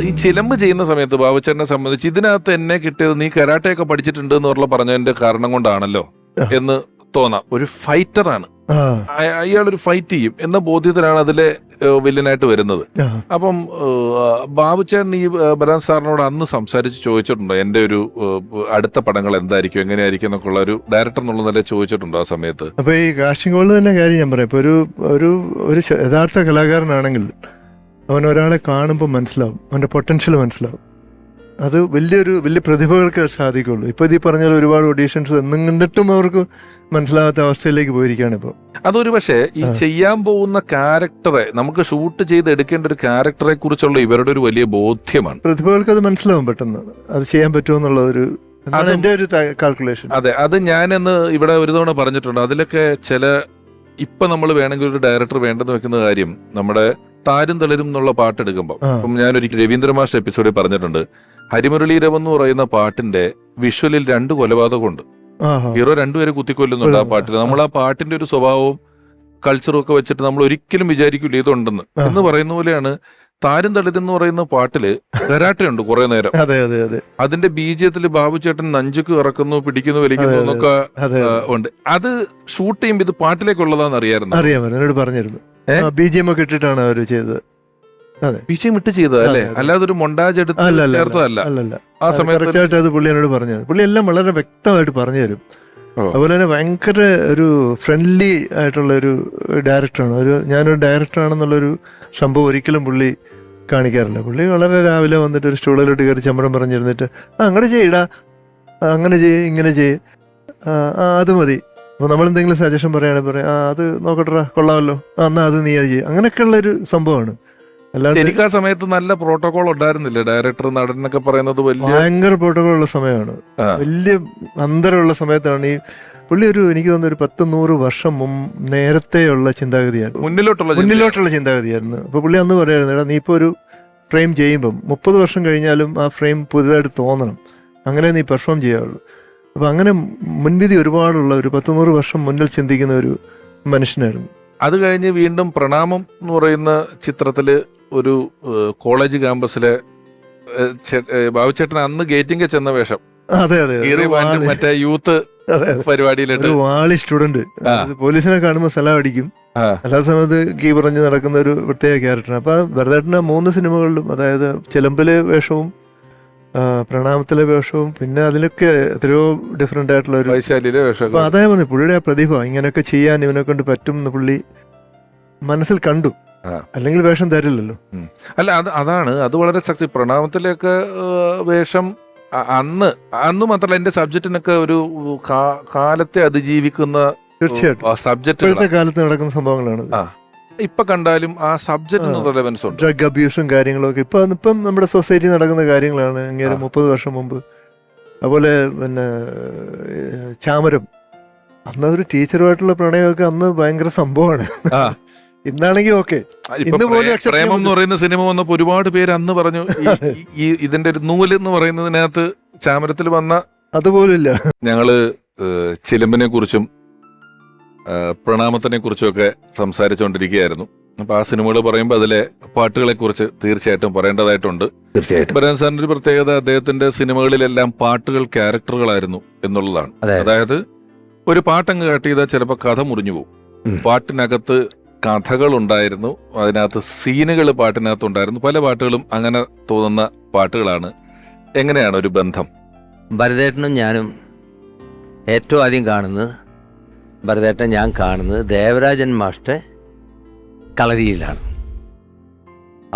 ഈ ചിലമ്പ് ചെയ്യുന്ന സമയത്ത് ബാബുച്ചേട്ടനെ സംബന്ധിച്ച് ഇതിനകത്ത് എന്നെ കിട്ടിയത് നീ കരാട്ടയൊക്കെ പഠിച്ചിട്ടുണ്ട് എന്ന് പറഞ്ഞതിന്റെ കാരണം കൊണ്ടാണല്ലോ എന്ന് തോന്നാം. ഒരു ഫൈറ്ററാണ്, അയാളൊരു ഫൈറ്റ് ചെയ്യും എന്ന ബോധ്യത്തിലാണ് അതിലെ വില്ലനായിട്ട് വരുന്നത്. അപ്പം ബാബുച്ചേട്ടൻ ഈ ബലരാം സാറിനോട് അന്ന് സംസാരിച്ച് ചോദിച്ചിട്ടുണ്ടോ എന്റെ ഒരു അടുത്ത പടങ്ങൾ എന്തായിരിക്കും, എങ്ങനെയായിരിക്കും എന്നൊക്കെ ഉള്ള ഒരു ഡയറക്ടർ എന്നുള്ള നില ചോദിച്ചിട്ടുണ്ടോ ആ സമയത്ത്? അപ്പൊ ഈ കാസ്റ്റിംഗ് കോളിൽ തന്നെ കാര്യം ഞാൻ പറയാം. ഇപ്പൊ ഒരു യഥാർത്ഥ കലാകാരനാണെങ്കിൽ അവൻ ഒരാളെ കാണുമ്പോൾ മനസ്സിലാവും, അവന്റെ പൊട്ടൻഷ്യൽ മനസ്സിലാവും. അത് വലിയ പ്രതിഭകൾക്ക് സാധിക്കുള്ളൂ. ഇപ്പൊ ഈ പറഞ്ഞ ഒരുപാട് ഓഡീഷൻസ് എന്നും കണ്ടിട്ടും അവർക്ക് മനസ്സിലാകാത്ത അവസ്ഥയിലേക്ക് പോയിരിക്കുകയാണ് ഇപ്പോൾ. അതൊരു പക്ഷേ ഈ ചെയ്യാൻ പോകുന്ന ക്യാരക്ടറെ നമുക്ക് ഷൂട്ട് ചെയ്ത് എടുക്കേണ്ട ഒരു ക്യാരക്ടറെ കുറിച്ചുള്ള ഇവരുടെ ഒരു വലിയ ബോധ്യമാണ്. പ്രതിഭകൾക്ക് അത് മനസ്സിലാവും പെട്ടെന്ന്, അത് ചെയ്യാൻ പറ്റുമെന്നുള്ള എന്റെ ഒരു കാൽക്കുലേഷൻ. അതെ, അത് ഞാനെന്ന് ഇവിടെ ഒരു തവണ പറഞ്ഞിട്ടുണ്ട്. അതിലൊക്കെ ഇപ്പൊ നമ്മൾ വേണമെങ്കിൽ ഒരു ഡയറക്ടർ വേണ്ടെന്ന് വെക്കുന്ന കാര്യം, നമ്മുടെ താരും തളരും എന്നുള്ള പാട്ട് എടുക്കുമ്പോൾ, അപ്പം ഞാനൊരിക്കൽ രവീന്ദ്ര മാസ്റ്റർ എപ്പിസോഡിൽ പറഞ്ഞിട്ടുണ്ട്, ഹരിമുരളീരവം എന്ന് പറയുന്ന പാട്ടിന്റെ വിഷ്വലിൽ 2 കൊലപാതകമുണ്ട്. ഹീറോ 2 പേരെ കുത്തിക്കൊല്ലുന്നുണ്ട് ആ പാട്ടിൽ. നമ്മൾ ആ പാട്ടിന്റെ ഒരു സ്വഭാവവും കൾച്ചറും ഒക്കെ വെച്ചിട്ട് നമ്മൾ ഒരിക്കലും വിചാരിക്കില്ല ഇതുണ്ടെന്ന്. എന്ന് പറയുന്ന പോലെയാണ് താരും തളിരും എന്ന് പറയുന്ന പാട്ടില് കരാട്ടയുണ്ട് കുറെ നേരം. അതിന്റെ ബീജത്തില് ബാബുചേട്ടൻ നഞ്ചുക്ക് ഇറക്കുന്നു, പിടിക്കുന്നു, വലിക്കുന്നു എന്നൊക്കെ ഉണ്ട്. അത് ഷൂട്ട് ചെയ്യുമ്പോൾ ഇത് പാട്ടിലേക്കുള്ളതാന്ന് അറിയാമായിരുന്നു, പറഞ്ഞിരുന്നു. BGM ഒക്കെ ഇട്ടിട്ടാണ് അവർ ചെയ്തത്. BGM ഇട്ട് ചെയ്തത് അല്ലേ, അല്ലാതെ ഒരു മൊണ്ടാജ് എടുത്ത് ചേർത്തതല്ല. ആ സമയത്ത് അത് പുള്ളി എന്നോട് പറഞ്ഞു. പുള്ളി എല്ലാം വളരെ വ്യക്തമായിട്ട് പറഞ്ഞു തരും. അതുപോലെ തന്നെ ഭയങ്കര ഒരു ഫ്രണ്ട്ലി ആയിട്ടുള്ള ഒരു ഡയറക്ടറാണ്. ഞാനൊരു ഡയറക്ടറാണെന്നുള്ളൊരു സംഭവം ഒരിക്കലും പുള്ളി കാണിക്കാറില്ല. പുള്ളി വളരെ രാവിലെ വന്നിട്ട് ഒരു സ്റ്റൂളിലോട്ട് കയറി ചമ്പരം പറഞ്ഞിരുന്നിട്ട് അങ്ങനെ ചെയ്യടാ, അങ്ങനെ ചെയ്യ്, ഇങ്ങനെ ചെയ്യ്, അത് മതി. അപ്പോൾ നമ്മളെന്തെങ്കിലും സജഷൻ പറയുകയാണെങ്കിൽ പറയാം, അത് നോക്കട്ടെ കൊള്ളാമല്ലോ, എന്നാൽ അത് നീ അത് ചെയ്യും. അങ്ങനെയൊക്കെയുള്ളൊരു സംഭവമാണ്. എനിക്ക് ആ സമയത്ത് നല്ല പ്രോട്ടോകോൾ ഉണ്ടായിരുന്നില്ല. ഡയറക്ടർ നടനൊക്കെ പറയുന്നത് ഭയങ്കര പ്രോട്ടോകോൾ ഉള്ള സമയമാണ്. വലിയ അന്തരമുള്ള സമയത്താണ് ഈ പുള്ളി എനിക്ക് തോന്നുന്നു ഒരു 10-100 വർഷം നേരത്തെയുള്ള ചിന്താഗതിയായിരുന്നു, മുന്നിലോട്ടുള്ള ചിന്താഗതിയായിരുന്നു. അപ്പൊ പുള്ളി അന്ന് പറയായിരുന്നു, എടാ നീ ഇപ്പോൾ ഒരു ഫ്രെയിം ചെയ്യുമ്പം 30 വർഷം കഴിഞ്ഞാലും ആ ഫ്രെയിം പുതുതായിട്ട് തോന്നണം, അങ്ങനെ നീ പെർഫോം ചെയ്യാവുള്ളൂ. അപ്പൊ അങ്ങനെ മുൻവിധി ഒരുപാടുള്ള ഒരു 10-100 വർഷം മുന്നിൽ ചിന്തിക്കുന്ന ഒരു മനുഷ്യനായിരുന്നു. അത് കഴിഞ്ഞ് വീണ്ടും പ്രണാമം എന്ന് പറയുന്ന ചിത്രത്തില് ഒരു കോളേജ് ക്യാമ്പസിലെ ബാബുച്ചേട്ടൻ അന്ന് ഗേറ്റിംഗ് ചെന്ന വേഷം, മറ്റേ യൂത്ത് പരിപാടിയിലിട്ട് വാളി സ്റ്റുഡന്റ്, പോലീസിനെ കാണുമ്പോൾ സ്ഥലം അടിക്കും, അല്ലാത്ത സമയത്ത് കീ പറഞ്ഞ് നടക്കുന്ന ഒരു പ്രത്യേക ക്യാരക്ടറാണ്. അപ്പൊ ഭരതേട്ടൻ്റെ 3 സിനിമകളിലും, അതായത് ചിലമ്പിലെ വേഷവും പ്രണാമത്തിലെ വേഷവും പിന്നെ അതിലൊക്കെ എത്രയോ ഡിഫറെന്റ് ആയിട്ടുള്ള ഒരു വൈശാലിയിലെ വേഷം. അപ്പൊ അതേ പറഞ്ഞു പുള്ളിയുടെ ആ പ്രതിഭ ഇങ്ങനെയൊക്കെ ചെയ്യാൻ ഇവനെ കൊണ്ട് പറ്റും എന്ന് പുള്ളി മനസ്സിൽ കണ്ടു. അല്ലെങ്കിൽ വേഷം തരില്ലല്ലോ. അല്ല, അതാണ് അത് വളരെ സക്സസ്. പ്രണാമത്തിലൊക്കെ വേഷം അന്ന് മാത്രമല്ല, എന്റെ സബ്ജക്റ്റിനൊക്കെ ഒരു കാലത്തെ അതിജീവിക്കുന്ന തീർച്ചയായിട്ടും സബ്ജക്ട്, ഇപ്പോഴത്തെ കാലത്ത് നടക്കുന്ന സംഭവങ്ങളാണ്. ഇപ്പൊ കണ്ടാലും ആ സബ്ജക്റ്റിന് റെലവൻസ് ഉണ്ട്. ഡ്രഗ് അബ്യൂസും കാര്യങ്ങളും ഒക്കെ ഇപ്പം നമ്മുടെ സൊസൈറ്റി നടക്കുന്ന കാര്യങ്ങളാണ്. ഇങ്ങനെ 30 വർഷം മുമ്പ് അതുപോലെ പിന്നെ ചാമരം, അന്ന് ഒരു ടീച്ചറുമായിട്ടുള്ള പ്രണയമൊക്കെ അന്ന് ഭയങ്കര സംഭവമാണ്. ഇന്നാണെങ്കിൽ ഓക്കെ, പ്രേമം എന്ന് പറയുന്ന സിനിമ വന്നപ്പോ ഒരുപാട് പേര് അന്ന് പറഞ്ഞു ഇതിന്റെ ഒരു നൂല് എന്ന് പറയുന്നതിനകത്ത് ചാമരത്തിൽ വന്ന അതുപോലും ഇല്ല. ഞങ്ങള് ചിലമ്പിനെ കുറിച്ചും പ്രണാമത്തിനെ കുറിച്ചുമൊക്കെ സംസാരിച്ചുകൊണ്ടിരിക്കുകയായിരുന്നു. അപ്പൊ ആ സിനിമകൾ പറയുമ്പോൾ അതിലെ പാട്ടുകളെ കുറിച്ച് തീർച്ചയായിട്ടും പറയേണ്ടതായിട്ടുണ്ട്. തീർച്ചയായിട്ടും ബലരാം സാറിന്റെ ഒരു പ്രത്യേകത, അദ്ദേഹത്തിന്റെ സിനിമകളിലെല്ലാം പാട്ടുകൾ ക്യാരക്ടറുകളായിരുന്നു എന്നുള്ളതാണ്. അതായത് ഒരു പാട്ടങ്ങ് കട്ട് ചെയ്താൽ ചിലപ്പോൾ കഥ മുറിഞ്ഞു പോകും. പാട്ടിനകത്ത് കഥകൾ ഉണ്ടായിരുന്നു, അതിനകത്ത് സീനുകൾ പാട്ടിനകത്ത് ഉണ്ടായിരുന്നു. പല പാട്ടുകളും അങ്ങനെ തോന്നുന്ന പാട്ടുകളാണ്. എങ്ങനെയാണ് ഒരു ബന്ധം? ഭരതേട്ടനും ഞാനും ഏറ്റവും ആദ്യം കാണുന്നത്, ഭരതേട്ടൻ ഞാൻ കാണുന്നത് ദേവരാജൻ മാസ്റ്റർ കളരിയിലാണ്.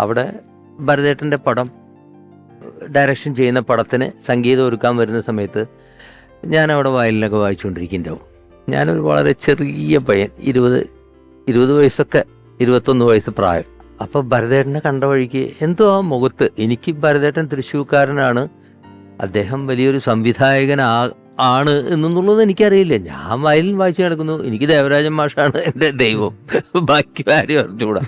അവിടെ ഭരതേട്ടൻ്റെ പടം ഡയറക്ഷൻ ചെയ്യുന്ന പടത്തിന് സംഗീതം ഒരുക്കാൻ വരുന്ന സമയത്ത് ഞാൻ അവിടെ വയലിനൊക്കെ വായിച്ചുകൊണ്ടിരിക്കുന്നുണ്ടാവും. ഞാനൊരു വളരെ ചെറിയ പയ്യൻ, 20 വയസ്സൊക്കെ 21 വയസ്സ് പ്രായം. അപ്പോൾ ഭരതേട്ടനെ കണ്ട വഴിക്ക് എന്തോ ആ മുഖത്ത്, എനിക്ക് ഭരതേട്ടൻ തൃശ്ശൂർക്കാരനാണ്, അദ്ദേഹം വലിയൊരു സംവിധായകനാണ് എന്നുള്ളത് എനിക്കറിയില്ല. ഞാൻ വയലിൻ വായിച്ച് കിടക്കുന്നു, എനിക്ക് ദേവരാജൻ മാഷാണ് എൻ്റെ ദൈവം, ബാക്കി ആരും അറിഞ്ഞുകൂടാ.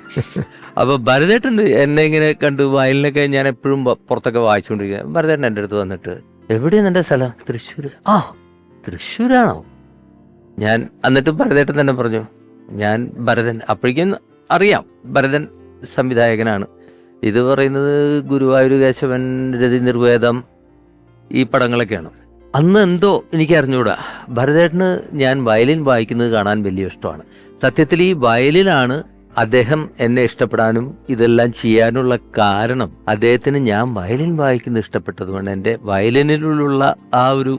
അപ്പോൾ ഭരതേട്ടൻ എന്നെ ഇങ്ങനെ കണ്ടു, വയലിനൊക്കെ ഞാൻ എപ്പോഴും പുറത്തൊക്കെ വായിച്ചുകൊണ്ടിരിക്കുക. ഭരതേട്ടൻ എൻ്റെ അടുത്ത് വന്നിട്ട്, എവിടെയാണ് എൻ്റെ സ്ഥലം? തൃശ്ശൂർ. ആ തൃശ്ശൂരാണോ? ഞാൻ എന്നിട്ട് ഭരതേട്ടൻ തന്നെ പറഞ്ഞു, ഞാൻ ഭരതൻ, അപ്പോഴേക്കും അറിയാം ഭരതൻ സംവിധായകനാണ്, ഇത് പറയുന്നത് ഗുരുവായൂർ കേശവൻ, രതി നിർവേദം, ഈ പടങ്ങളൊക്കെയാണ്. അന്ന് എന്തോ എനിക്ക് അറിഞ്ഞൂടാ, ഭരതേട്ടന് ഞാൻ വയലിൻ വായിക്കുന്നത് കാണാൻ വലിയ ഇഷ്ടമാണ്. സത്യത്തിൽ ഈ വയലിനാണ് അദ്ദേഹം എന്നെ ഇഷ്ടപ്പെടാനും ഇതെല്ലാം ചെയ്യാനുള്ള കാരണം. അദ്ദേഹത്തിന് ഞാൻ വയലിൻ വായിക്കുന്നത് ഇഷ്ടപ്പെട്ടതുകൊണ്ട് എൻ്റെ വയലിനിലുള്ള ആ ഒരു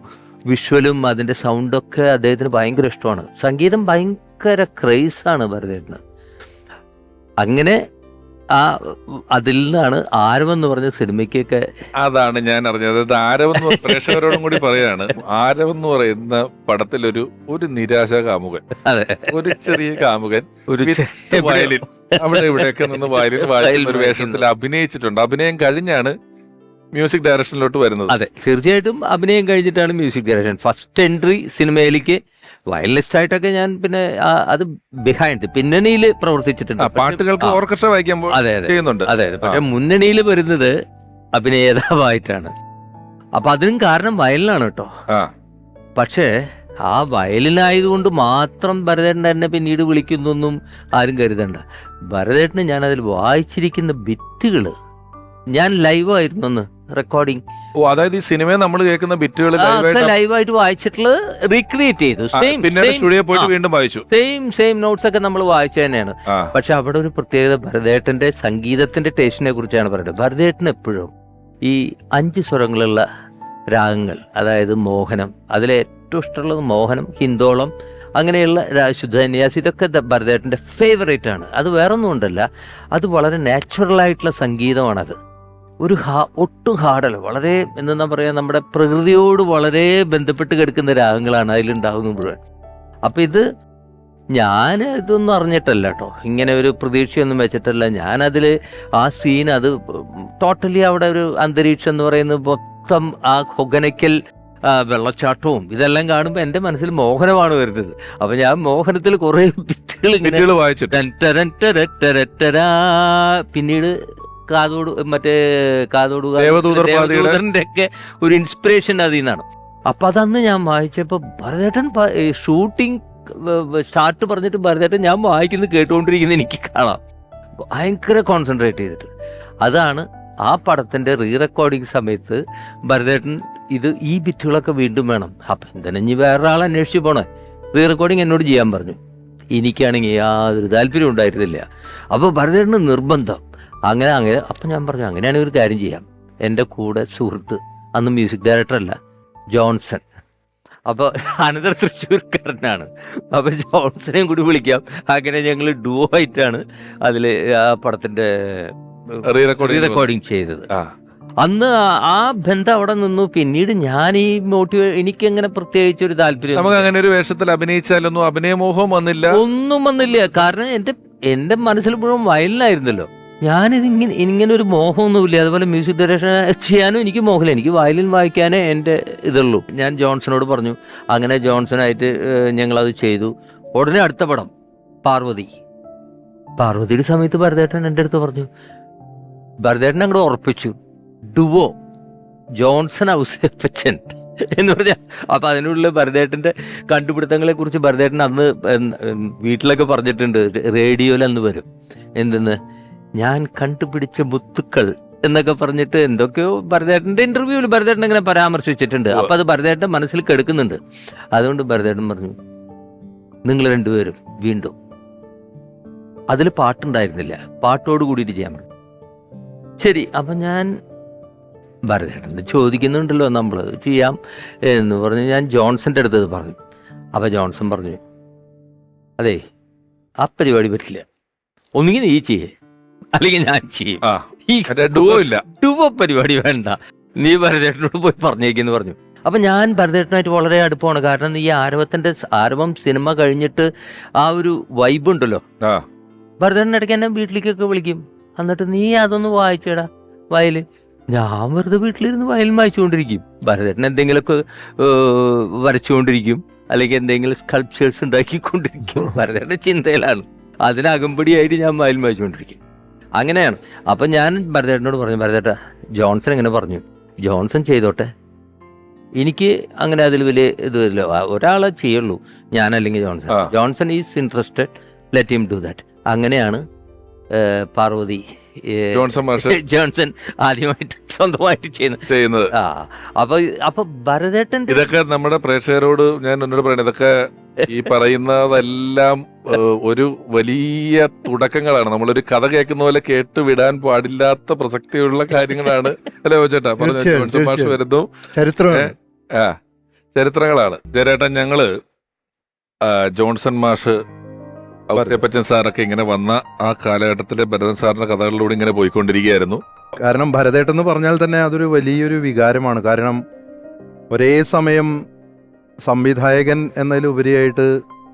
വിഷ്വലും അതിൻ്റെ സൗണ്ടൊക്കെ അദ്ദേഹത്തിന് ഭയങ്കര ഇഷ്ടമാണ്. സംഗീതം ഭയങ്കര ക്രേസാണ് ഭരതേട്ടന്. അങ്ങനെ അതിൽ നിന്നാണ് ആരവെന്ന് പറഞ്ഞ സിനിമയ്ക്കൊക്കെ. അതാണ് ഞാൻ അറിഞ്ഞത്. അത് ആരവെന്ന് പ്രേക്ഷകരോടും കൂടി പറയാണ്, ആരവെന്ന് പറയുന്ന പടത്തിലൊരു നിരാശ കാമുകൻ, ഒരു ചെറിയ കാമുകൻ, ഒരു വയലിൻ അവിടെ ഇവിടെയൊക്കെ നിന്ന് വയലിൻ വായിക്കുന്ന ഒരു വേഷത്തിൽ അഭിനയിച്ചിട്ടുണ്ട്. അഭിനയം കഴിഞ്ഞാണ് മ്യൂസിക് ഡയറക്ഷനിലോട്ട് വരുന്നത്. അതെ, തീർച്ചയായിട്ടും അഭിനയം കഴിഞ്ഞിട്ടാണ് മ്യൂസിക് ഡയറക്ഷൻ. ഫസ്റ്റ് എൻട്രി സിനിമയിലേക്ക് വയലിനിസ്റ്റ് ആയിട്ടൊക്കെ ഞാൻ പിന്നെ അത് ബിഹൈൻഡ് പിന്നണിയിൽ പ്രവർത്തിച്ചിട്ടുണ്ട്. പാട്ടുകൾക്ക് ഓർക്കസ്ട്ര വായിക്കാൻ ചെയ്യുന്നുണ്ട്. അതെ, പക്ഷെ മുന്നണിയിൽ വരുന്നത് അഭിനേതാവായിട്ടാണ്. അപ്പൊ അതിനും കാരണം വയലിനാണ് കേട്ടോ. പക്ഷേ ആ വയലിനായതുകൊണ്ട് മാത്രം ഭരതേട്ടൻ എന്നെ പിന്നീട് വിളിക്കുന്നൊന്നും ആരും കരുതണ്ട. ഭരതേട്ടന് ഞാൻ അതിൽ വായിച്ചിരിക്കുന്ന ബിറ്റുകള് ഞാൻ ലൈവായിരുന്നു അന്ന് റെക്കോർഡിങ്. അതായത് ഈ സിനിമയെ നമ്മൾ കേൾക്കുന്ന ബിറ്റുകൾ ലൈവായിട്ട് വായിച്ചിട്ടുള്ളത് റീക്രിയേറ്റ് ചെയ്തു. വീണ്ടും വായിച്ചു. സെയിം നോട്ട്സ് ഒക്കെ നമ്മൾ വായിച്ചു തന്നെയാണ്. പക്ഷെ അവിടെ ഒരു പ്രത്യേകത ഭരതേട്ടന്റെ സംഗീതത്തിന്റെ ടേസ്റ്റിനെ കുറിച്ചാണ് പറയുന്നത്. ഭരതേട്ടൻ എപ്പോഴും ഈ 5 സ്വരങ്ങളുള്ള രാഗങ്ങൾ, അതായത് മോഹനം, അതിലെ ഏറ്റവും ഇഷ്ടമുള്ളത് മോഹനം, ഹിന്ദോളം, അങ്ങനെയുള്ള ശുദ്ധന്യാസി, ഇതൊക്കെ ഭരതേട്ടൻ്റെ ഫേവറേറ്റ് ആണ്. അത് വേറൊന്നും കൊണ്ടല്ല, അത് വളരെ നാച്ചുറലായിട്ടുള്ള സംഗീതമാണത്. ഒട്ടും ഹാർഡല്ല, വളരെ എന്താ പറയുക, നമ്മുടെ പ്രകൃതിയോട് വളരെ ബന്ധപ്പെട്ട് കിടക്കുന്ന രാഗങ്ങളാണ് അതിലുണ്ടാകുന്ന മുഴുവൻ. അപ്പം ഞാൻ ഇതൊന്നും അറിഞ്ഞിട്ടല്ല കേട്ടോ, ഇങ്ങനെ ഒരു പ്രതീക്ഷയൊന്നും വെച്ചിട്ടല്ല ഞാനതിൽ ആ സീൻ, അത് ടോട്ടലി അവിടെ ഒരു അന്തരീക്ഷം എന്ന് പറയുന്നത് മൊത്തം ആ ഹൊഗനയ്ക്കൽ വെള്ളച്ചാട്ടവും ഇതെല്ലാം കാണുമ്പോൾ എൻ്റെ മനസ്സിൽ മോഹനമാണ് വരുന്നത്. അപ്പൊ ഞാൻ മോഹനത്തിൽ കുറെ ബിറ്റുകൾ വായിച്ചു. പിന്നീട് ദേവദൂതന്റെ ഒക്കെ ഒരു ഇൻസ്പിറേഷൻ അതിൽ നിന്നാണ്. അപ്പൊ അതന്ന് ഞാൻ വായിച്ചപ്പോ ഭരതേട്ടൻ ഷൂട്ടിംഗ് സ്റ്റാർട്ട് പറഞ്ഞിട്ട് ഭരതേട്ടൻ ഞാൻ വായിക്കുന്നത് കേട്ടുകൊണ്ടിരിക്കുന്നത് എനിക്ക് കാണാം, ഭയങ്കര കോൺസെൻട്രേറ്റ് ചെയ്തിട്ട്. അതാണ് ആ പടത്തിന്റെ റീ റെക്കോർഡിങ് സമയത്ത് ഭരതേട്ടൻ ഈ ബിറ്റുകളൊക്കെ വീണ്ടും വേണം. അപ്പം എന്തിനാ ഇനി വേറൊരാളെ അന്വേഷിച്ച് പോണേ, റീ റെക്കോർഡിങ് എന്നോട് ചെയ്യാൻ പറഞ്ഞു. എനിക്കാണെങ്കിൽ യാതൊരു താല്പര്യം ഉണ്ടായിരുന്നില്ല. അപ്പോൾ ഭരതേട്ടന് നിർബന്ധം. അങ്ങനെ അപ്പം ഞാൻ പറഞ്ഞു, അങ്ങനെയാണെങ്കിൽ ഒരു കാര്യം ചെയ്യാം, എൻ്റെ കൂടെ സുഹൃത്ത്, അന്ന് മ്യൂസിക് ഡയറക്ടറല്ല, ജോൺസൺ, അപ്പോൾ അനന്തർ തൃശ്ശൂർക്കാരനാണ്, അപ്പോൾ ജോൺസനെയും കൂടി വിളിക്കാം. അങ്ങനെ ഞങ്ങൾ ഡുവോ ആയിട്ടാണ് അതിൽ ആ പടത്തിൻ്റെ റീ റെക്കോർഡിങ് ചെയ്തത്. അന്ന് ആ ബന്ധം അവിടെ നിന്നു. പിന്നീട് ഞാൻ ഈ എനിക്കങ്ങനെ പ്രത്യേകിച്ച് ഒരു താല്പര്യം, നമുക്ക് അങ്ങനെ ഒരു വേഷത്തിൽ അഭിനയിച്ചാലൊന്നും അഭിനയമോഹം ഒന്നും വന്നില്ല. കാരണം എന്റെ മനസ്സിൽ മുഴുവൻ വയലിനായിരുന്നല്ലോ. ഇങ്ങനെ ഒരു മോഹമൊന്നുമില്ല. അതുപോലെ മ്യൂസിക് ഡയറക്ഷൻ ചെയ്യാനും എനിക്ക് മോഹമില്ല. എനിക്ക് വയലിൻ വായിക്കാനേ എൻ്റെ ഇതുള്ളൂ. ഞാൻ ജോൺസണോട് പറഞ്ഞു. അങ്ങനെ ജോൺസണായിട്ട് ഞങ്ങളത് ചെയ്തു. ഉടനെ അടുത്ത പടം പാർവതിയുടെ സമയത്ത് ഭരതേട്ടൻ എൻ്റെ അടുത്ത് പറഞ്ഞു, ഭരതേട്ടൻ അങ്ങോട്ട് ഉറപ്പിച്ചു, ഡുവോ ജോൺസൺ ഔസേപ്പച്ചൻ എന്ന് പറഞ്ഞാൽ. അപ്പൊ അതിനുള്ള ഭരതേട്ടന്റെ കണ്ടുപിടുത്തങ്ങളെ കുറിച്ച് ഭരതേട്ടൻ അന്ന് വീട്ടിലൊക്കെ പറഞ്ഞിട്ടുണ്ട്. റേഡിയോയിൽ അന്ന് വരും, എന്തെന്ന് ഞാൻ കണ്ടുപിടിച്ച മുത്തുക്കൾ എന്നൊക്കെ പറഞ്ഞിട്ട് എന്തൊക്കെയോ ഭരതേട്ടന്റെ ഇന്റർവ്യൂവിൽ ഭരതേട്ടൻ ഇങ്ങനെ പരാമർശിച്ചിട്ടുണ്ട്. അപ്പൊ അത് ഭരതേട്ടൻ മനസ്സിൽ കെടുക്കുന്നുണ്ട്. അതുകൊണ്ട് ഭരതേട്ടൻ പറഞ്ഞു, നിങ്ങൾ രണ്ടുപേരും വീണ്ടും, അതിൽ പാട്ടുണ്ടായിരുന്നില്ല, പാട്ടോട് കൂടിയിട്ട് ചെയ്യാൻ പറഞ്ഞു. ശരി, അപ്പൊ ഞാൻ ഭരതേട്ടൻ്റെ ചോദിക്കുന്നുണ്ടല്ലോ, നമ്മൾ ചെയ്യാം എന്ന് പറഞ്ഞ് ഞാൻ ജോൺസന്റെ അടുത്ത് പറഞ്ഞു. അപ്പൊ ജോൺസൺ പറഞ്ഞു, അതെ ആ പരിപാടി പറ്റില്ല, ഒന്നുകിൽ നീ ചെയ്യേ അല്ലെങ്കിൽ ഞാൻ ചെയ്യും, ഡുവോ പരിപാടി വേണ്ട, നീ ഭരതേട്ടനോട് പോയി പറഞ്ഞേക്കെന്ന് പറഞ്ഞു. അപ്പൊ ഞാൻ ഭരതേട്ടനായിട്ട് വളരെ അടുപ്പമാണ്. കാരണം ഈ ആരവം സിനിമ കഴിഞ്ഞിട്ട് ആ ഒരു വൈബ് ഉണ്ടല്ലോ, ഭരതേട്ടൻ ഇടയ്ക്ക് എന്നെ വീട്ടിലേക്കൊക്കെ വിളിക്കും. എന്നിട്ട് നീ അതൊന്ന് വായിച്ചേടാ വയലിൻ. ഞാൻ വെറുതെ വീട്ടിലിരുന്ന് വയലിൻ വായിച്ചുകൊണ്ടിരിക്കും. ഭരതേട്ടൻ എന്തെങ്കിലുമൊക്കെ വരച്ചുകൊണ്ടിരിക്കും, അല്ലെങ്കിൽ എന്തെങ്കിലും സ്കൾപ്ചേഴ്സ് ഉണ്ടാക്കിക്കൊണ്ടിരിക്കും. ഭരതേട്ടൻ്റെ ചിന്തയിലാണ്, അതിനകമ്പടിയായിട്ട് ഞാൻ വയലിൻ വായിച്ചുകൊണ്ടിരിക്കും. അങ്ങനെയാണ്. അപ്പം ഞാൻ ഭരതേട്ടനോട് പറഞ്ഞു, ഭരതേട്ട ജോൺസൺ എങ്ങനെ പറഞ്ഞു, ജോൺസൺ ചെയ്തോട്ടെ, എനിക്ക് അങ്ങനെ അതിൽ വലിയ ഇതില്ല, ഒരാളെ ചെയ്യുള്ളൂ, ഞാനല്ലെങ്കിൽ Johnson is interested, let him do that. അങ്ങനെയാണ് പാർവതി ജോൺസൺ മാഷ് ജോൺസൺ ആദ്യമായിട്ട് സ്വന്തമായിട്ട് ചെയ്യുന്നത്. അപ്പൊ ഭരതേട്ടൻ ഇതൊക്കെ നമ്മുടെ പ്രേക്ഷകരോട് ഞാൻ എന്നോട് പറയുന്നത്, ഇതൊക്കെ ഈ പറയുന്നതെല്ലാം ഒരു വലിയ തുടക്കങ്ങളാണ്. നമ്മളൊരു കഥ കേൾക്കുന്ന പോലെ കേട്ട് വിടാൻ പാടില്ലാത്ത പ്രസക്തിയുള്ള കാര്യങ്ങളാണ്. അല്ലേ ചേട്ടാ പറഞ്ഞു, ജോൺസൺ മാഷ് വരുന്നു, ചരിത്രങ്ങളാണ്. ജയരേട്ടൻ, ഞങ്ങള് ജോൺസൺ മാഷ്, ഔസേപ്പച്ചൻ സാറൊക്കെ ഇങ്ങനെ വന്ന ആ കാലഘട്ടത്തിലെ ഭരതൻ സാറിന്റെ കഥകളിലൂടെ ഇങ്ങനെ പോയിക്കൊണ്ടിരിക്കുകയായിരുന്നു. കാരണം ഭരതേട്ടൻ എന്ന് പറഞ്ഞാൽ തന്നെ അതൊരു വലിയൊരു വികാരമാണ്. കാരണം ഒരേ സമയം സംവിധായകൻ എന്നതിലുപരിയായിട്ട്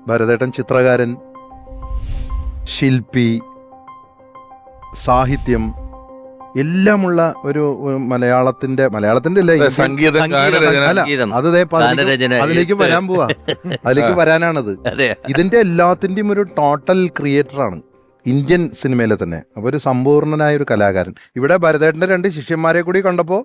ഭരതേട്ടൻ ചിത്രകാരൻ, ശില്പി, സാഹിത്യം എല്ലാമുള്ള ഒരു മലയാളത്തിന്റെ അല്ല, സംഗീതം, അത് അതിലേക്ക് വരാൻ പോവാ, അതിലേക്ക് വരാനാണത്. ഇതിന്റെ എല്ലാത്തിന്റെയും ഒരു ടോട്ടൽ ക്രിയേറ്ററാണ് ഇന്ത്യൻ സിനിമയിലെ തന്നെ. അപ്പൊ ഒരു സമ്പൂർണനായ ഒരു കലാകാരൻ. ഇവിടെ ഭരതേട്ടന്റെ 2 ശിഷ്യന്മാരെ കൂടി കണ്ടപ്പോ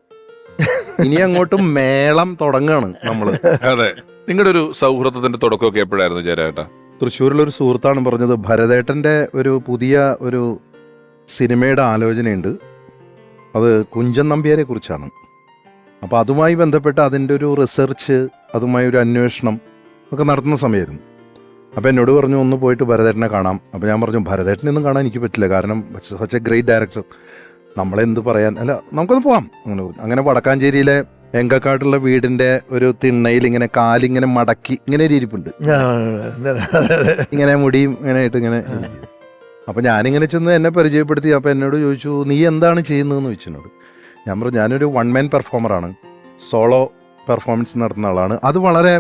ഇനി അങ്ങോട്ടും മേളം തുടങ്ങാണ് നമ്മള്. അതെ, നിങ്ങളുടെ ഒരു സൗഹൃദത്തിന്റെ തുടക്കമൊക്കെ എപ്പോഴായിരുന്നു ജയരേട്ടാ? തൃശ്ശൂരിലൊരു സുഹൃത്താണ് പറഞ്ഞത്, ഭരതേട്ടന്റെ ഒരു പുതിയ ഒരു സിനിമയുടെ ആലോചനയുണ്ട്, അത് കുഞ്ചൻ നമ്പ്യാരെ കുറിച്ചാണ്. അപ്പോൾ അതുമായി ബന്ധപ്പെട്ട് അതിൻ്റെ ഒരു റിസർച്ച്, അതുമായി ഒരു അന്വേഷണം ഒക്കെ നടത്തുന്ന സമയമായിരുന്നു. അപ്പോൾ എന്നോട് പറഞ്ഞു, ഒന്ന് പോയിട്ട് ഭരതേട്ടനെ കാണാം. അപ്പോൾ ഞാൻ പറഞ്ഞു, ഭരതേട്ടനൊന്നും കാണാൻ എനിക്ക് പറ്റില്ല, കാരണം സച്ച് എ ഗ്രേറ്റ് ഡയറക്ടർ, നമ്മളെന്ത് പറയാൻ, അല്ല നമുക്കൊന്ന് പോവാം. അങ്ങനെ വടക്കാഞ്ചേരിയിലെ എങ്കക്കാട്ടുള്ള വീടിന്റെ ഒരു തിണ്ണയിൽ ഇങ്ങനെ കാലിങ്ങനെ മടക്കി ഇങ്ങനെ ഒരു ഇരിപ്പുണ്ട്, ഇങ്ങനെ മുടിയും ഇങ്ങനെ ആയിട്ട് ഇങ്ങനെ. അപ്പം ഞാനിങ്ങനെ ചെന്ന് എന്നെ പരിചയപ്പെടുത്തി. അപ്പം എന്നോട് ചോദിച്ചു, നീ എന്താണ് ചെയ്യുന്നതെന്ന് ചോദിച്ചു എന്നോട്. ഞാൻ പറഞ്ഞു, ഞാനൊരു 1 man പെർഫോമറാണ്, സോളോ പെർഫോമൻസ് നടത്തുന്ന ആളാണ്. അത്